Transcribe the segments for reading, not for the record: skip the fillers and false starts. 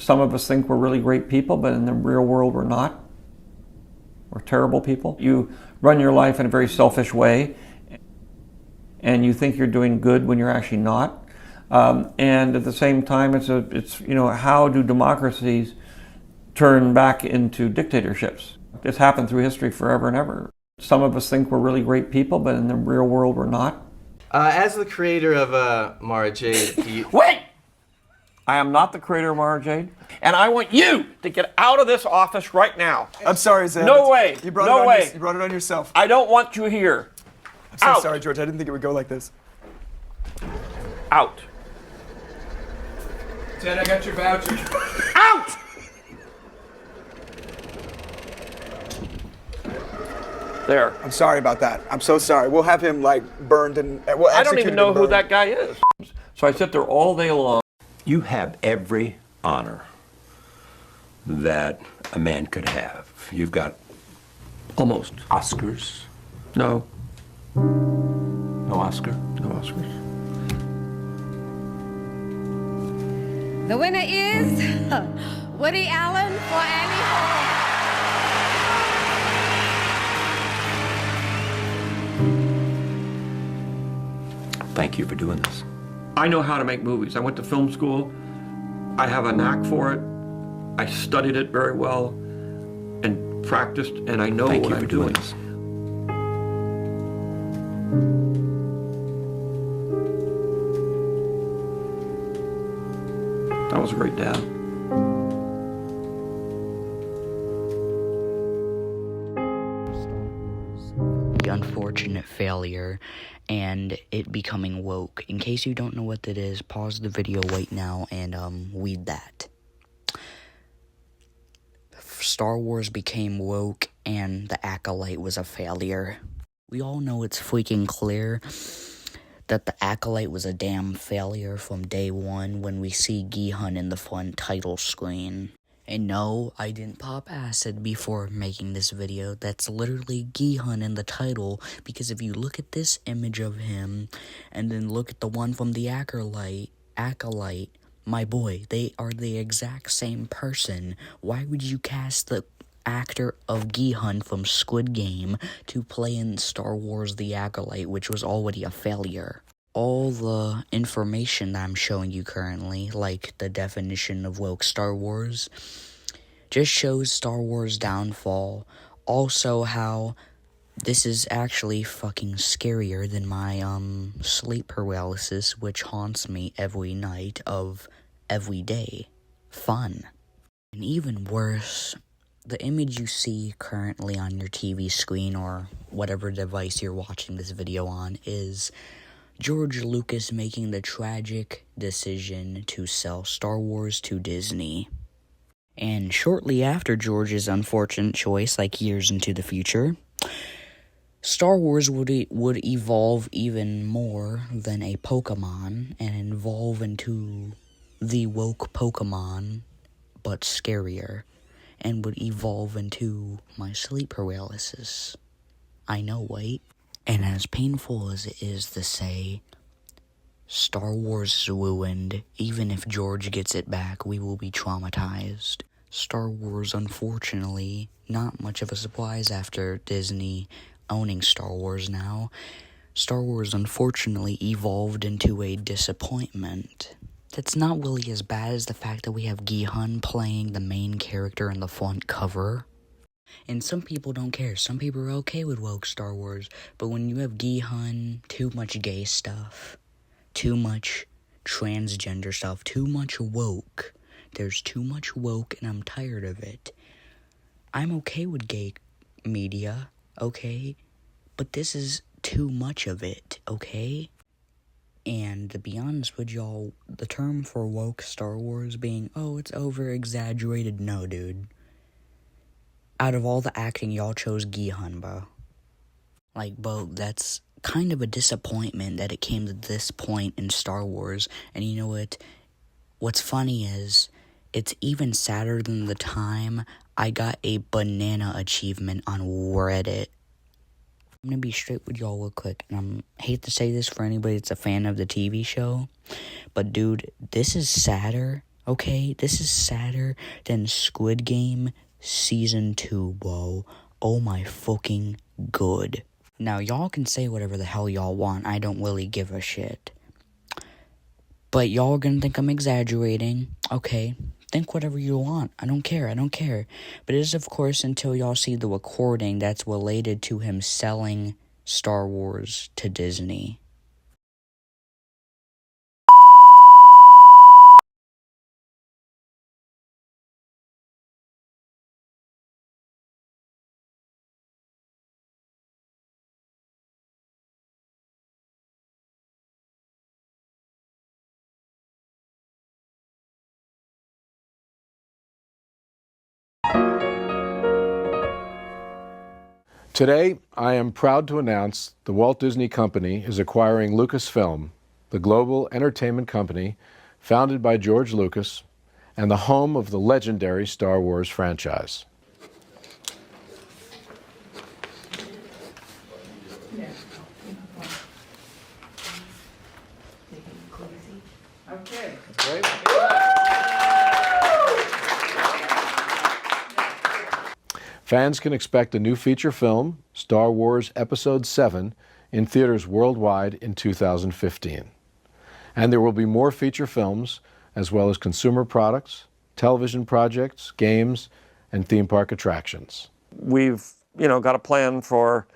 Some of us think we're really great people, but in the real world we're not. We're terrible people. You run your life in a very selfish way, and you think you're doing good when you're actually not. And at the same time, it's how do democracies turn back into dictatorships? It's happened through history forever and ever. Some of us think we're really great people, but in the real world we're not. As the creator of Mara Jade, do you... Wait! I am not the creator of Mara Jade, and I want you to get out of this office right now. I'm sorry, Zeb. No way. You brought No way. You brought it on yourself. I don't want you here. I'm so Out. sorry, George. I didn't think it would go like this. Out. Ted, I got your voucher. Out! There. I'm sorry about that. I'm so sorry. We'll have him, burned and we'll I don't execute even him know and who burned. that guy is. So I sit there all day long. You have every honor that a man could have. You've got Almost. Oscars. No. No Oscar? No Oscars. The winner is Woody Allen for Annie Hall. Thank you for doing this. I know how to make movies. I went to film school. I have a knack for it. I studied it very well and practiced, and I know Thank what you I'm for doing doing. this. I was a great dad. The unfortunate failure and it becoming woke. In case you don't know what that is, pause the video right now and read that. Star Wars became woke and the Acolyte was a failure. We all know it's freaking clear that the Acolyte was a damn failure from day one when we see Gi-hun in the front title screen. And no, I didn't pop acid before making this video. That's literally Gi-hun in the title, because if you look at this image of him, and then look at the one from the Acolyte, my boy, they are the exact same person. Why would you cast the actor of Gi-hun from Squid Game to play in Star Wars The Acolyte, which was already a failure? All the information that I'm showing you currently, like the definition of woke Star Wars, just shows Star Wars' downfall. Also how this is actually fucking scarier than my sleep paralysis, which haunts me every night of every day. Fun. And even worse, the image you see currently on your TV screen or whatever device you're watching this video on is George Lucas making the tragic decision to sell Star Wars to Disney. And shortly after George's unfortunate choice, like years into the future, Star Wars would evolve even more than a Pokemon and evolve into the woke Pokemon, but scarier, and would evolve into my sleep paralysis. I know, right? And as painful as it is to say, Star Wars is ruined. Even if George gets it back, we will be traumatized. Star Wars, unfortunately, not much of a surprise after Disney owning Star Wars now. Star Wars, unfortunately, evolved into a disappointment. That's not really as bad as the fact that we have Gi-hun playing the main character in the front cover. And some people don't care. Some people are okay with woke Star Wars. But when you have Gi-hun, too much gay stuff, too much transgender stuff, too much woke. There's too much woke and I'm tired of it. I'm okay with gay media, okay? But this is too much of it, okay? And to be honest with y'all, the term for woke Star Wars being, oh, it's over-exaggerated, no, dude. Out of all the acting, y'all chose Gi-hun, bro. Like, bro, that's kind of a disappointment that it came to this point in Star Wars. And you know what? What's funny is, it's even sadder than the time I got a banana achievement on Reddit. I'm gonna be straight with y'all real quick, and I hate to say this for anybody that's a fan of the TV show, but dude, this is sadder, Okay, this is sadder than Squid Game Season 2, bro. Oh my fucking good. Now, y'all can say whatever the hell y'all want. I don't really give a shit. But y'all are gonna think I'm exaggerating. Okay, think whatever you want. I don't care. But it is, of course, until y'all see the recording that's related to him selling Star Wars to Disney. Today, I am proud to announce the Walt Disney Company is acquiring Lucasfilm, the global entertainment company founded by George Lucas and the home of the legendary Star Wars franchise. Fans can expect a new feature film, Star Wars Episode 7, in theaters worldwide in 2015. And there will be more feature films, as well as consumer products, television projects, games, and theme park attractions. We've, got a plan for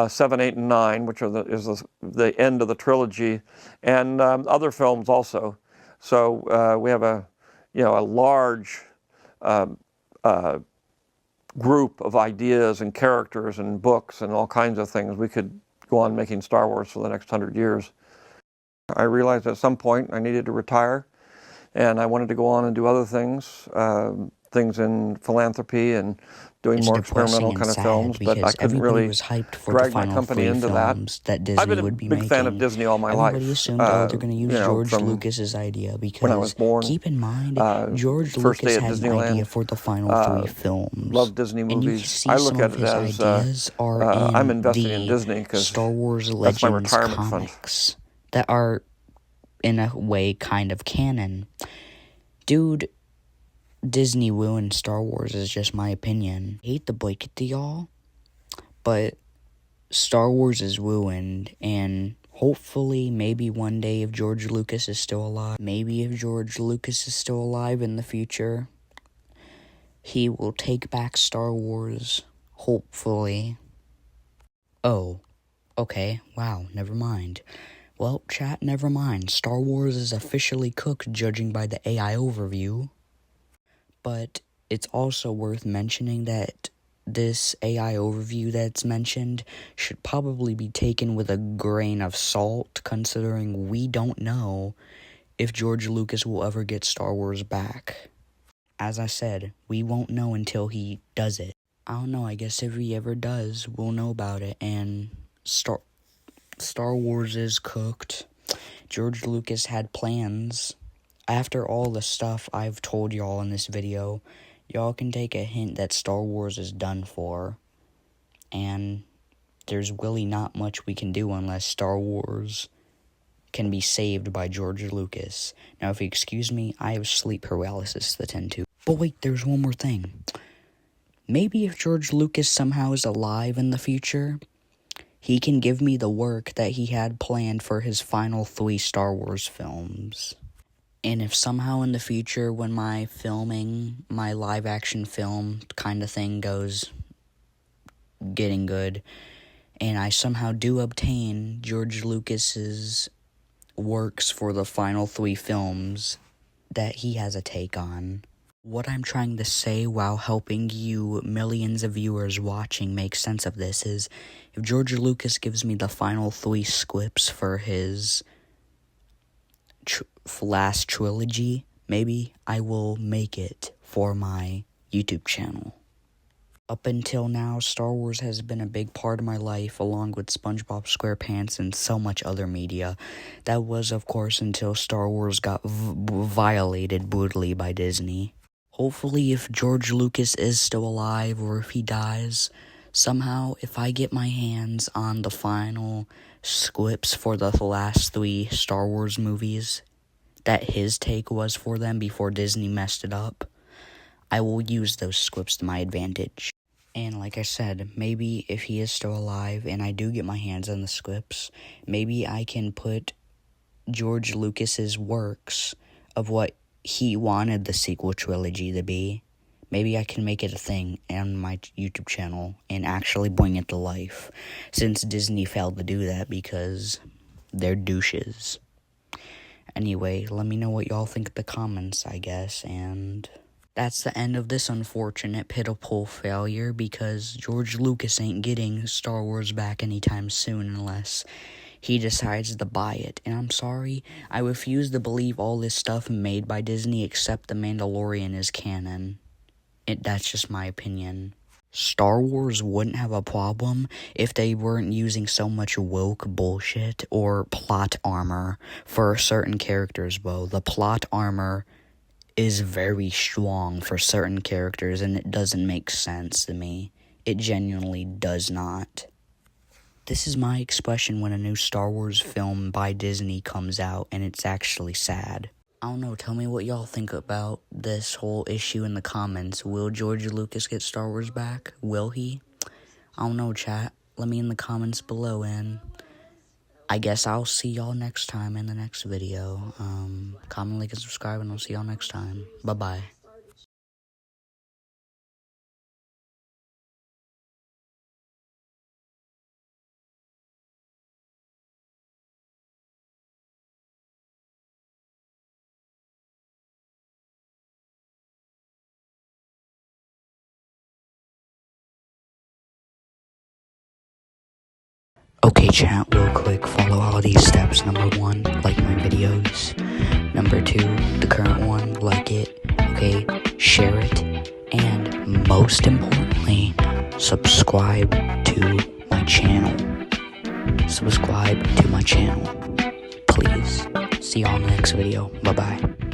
7, 8, and 9, which is the end of the trilogy, and other films also. So we have a large group of ideas and characters and books and all kinds of things. We could go on making Star Wars for the next 100 years. I realized at some point I needed to retire, and I wanted to go on and do other things, things in philanthropy and doing It's more depressing experimental and kind of sad films, but I because couldn't everybody really was hyped for drag the my final company 3 into that. films that Disney I've been a would be big making. fan of Disney all my Everybody life. assumed, they're going to use George from Lucas's idea because, when I was born, keep in mind, George first day Lucas at had an Disneyland, idea for the final 3 films. love Disney And you movies. can see I look some at of it his as ideas are in I'm investing the in Disney because Star Wars that's my Legends retirement fund. comics that are, in a way, kind of canon. Dude, Disney ruined Star Wars is just my opinion. I hate to break it to y'all, but Star Wars is ruined, and hopefully, maybe one day, if George Lucas is still alive, in the future, he will take back Star Wars, hopefully. Oh, okay, wow, never mind. Well, chat, never mind. Star Wars is officially cooked, judging by the AI overview. But it's also worth mentioning that this AI overview that's mentioned should probably be taken with a grain of salt, considering we don't know if George Lucas will ever get Star Wars back. As I said, we won't know until he does it. I don't know, I guess if he ever does, we'll know about it, and Star Wars is cooked. George Lucas had plans. After all the stuff I've told y'all in this video, y'all can take a hint that Star Wars is done for. And there's really not much we can do unless Star Wars can be saved by George Lucas. Now, if you excuse me, I have sleep paralysis to tend to. But wait, there's one more thing. Maybe if George Lucas somehow is alive in the future, he can give me the work that he had planned for his final 3 Star Wars films. And if somehow in the future, when my filming, my live-action film kind of thing goes getting good, and I somehow do obtain George Lucas's works for the final 3 films that he has a take on, what I'm trying to say while helping you millions of viewers watching make sense of this is, if George Lucas gives me the final 3 scripts for his last trilogy, maybe I will make it for my YouTube channel. Up until now, Star Wars has been a big part of my life, along with SpongeBob SquarePants and so much other media. That was, of course, until Star Wars got violated brutally by Disney. Hopefully, if George Lucas is still alive, or if he dies, somehow, if I get my hands on the final scripts for the last 3 Star Wars movies, that his take was for them before Disney messed it up, I will use those scripts to my advantage. And like I said, maybe if he is still alive and I do get my hands on the scripts, maybe I can put George Lucas's works of what he wanted the sequel trilogy to be. Maybe I can make it a thing on my YouTube channel and actually bring it to life, since Disney failed to do that because they're douches. Anyway, let me know what y'all think in the comments, I guess, and that's the end of this unfortunate, pitiful failure, because George Lucas ain't getting Star Wars back anytime soon unless he decides to buy it. And I'm sorry, I refuse to believe all this stuff made by Disney except The Mandalorian is canon. That's just my opinion. Star Wars wouldn't have a problem if they weren't using so much woke bullshit or plot armor for certain characters, bro. The plot armor is very strong for certain characters, and it doesn't make sense to me. It genuinely does not. This is my expression when a new Star Wars film by Disney comes out, and it's actually sad. I don't know, tell me what y'all think about this whole issue in the comments. Will George Lucas get Star Wars back? Will he? I don't know, chat. Let me in the comments below, and I guess I'll see y'all next time in the next video. Comment, like, and subscribe, and I'll see y'all next time. Bye-bye. Okay, chat, real quick, follow all these steps. Number 1, like my videos. Number 2, the current one, like it. Okay, share it. And most importantly, subscribe to my channel. Subscribe to my channel. Please. See y'all in the next video. Bye-bye.